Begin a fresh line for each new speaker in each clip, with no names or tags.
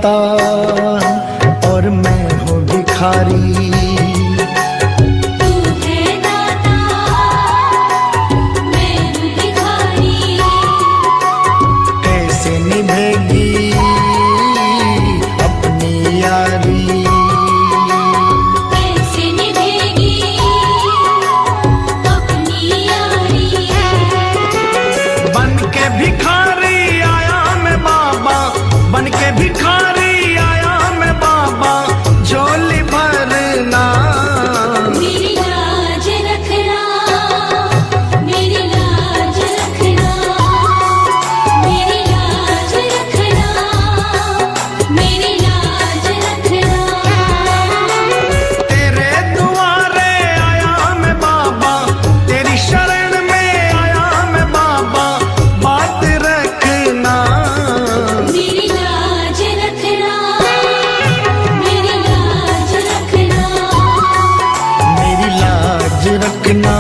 दाता और मैं हूँ भिखारी।
तू है दाता, मैं हूँ भिखारी।
कैसे निभेगी अपनी यारी,
कैसे निभेगी अपनी यारी।
बन के भिखारी आया मैं बाबा, बन के भिखारी आया मैं बाबा, झोली भरना
मेरी लाज रखना, मेरी लाज रखना, मेरी लाज रखना, मेरी लाज रखना।
तेरे दुआरे आया मैं बाबा, तेरी शरण में आया मैं बाबा, बात रखना
मेरी लाज रखना, मेरी लाज रखना।
मेरी लाज रखना,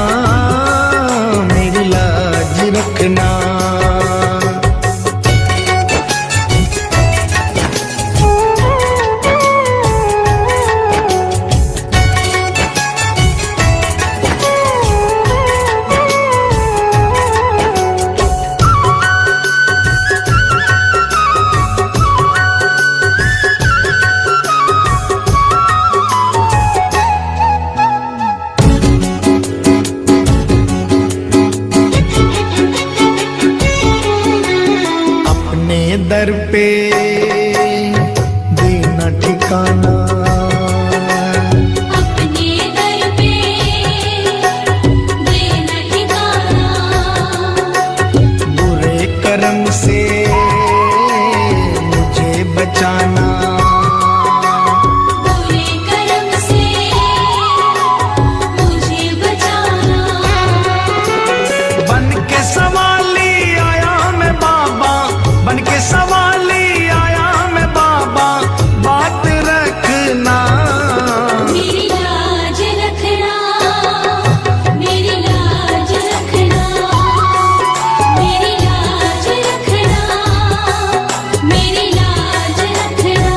मेरी लाज रखना। अपने दर पे देना ठिकाना,
अपने दर पे देना ठिकाना।
बुरे कर्म से मुझे बचाना,
बुरे कर्म से मुझे बचाना।
बन के सवाली आया मैं बाबा, बन के सवाली आया मैं बाबा, बात रखना
मेरी लाज रखना, मेरी लाज रखना, मेरी लाज रखना, मेरी लाज रखना।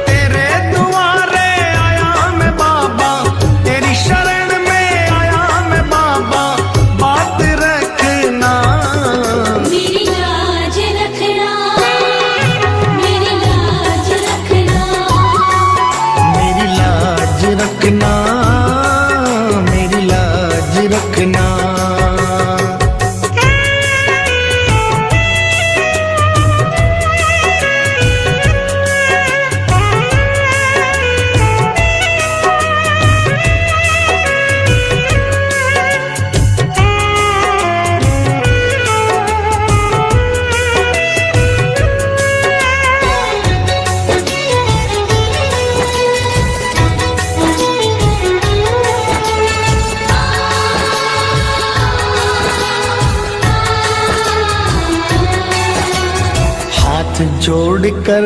तेरे दुआरे आया मैं बाबा, तेरी शरण में आया मैं बाबा, बात रखना
मेरी लाज रखना, मेरी लाज रखना।
मेरी लाज रखना, मेरी लाज रखना। हाथ जोड़कर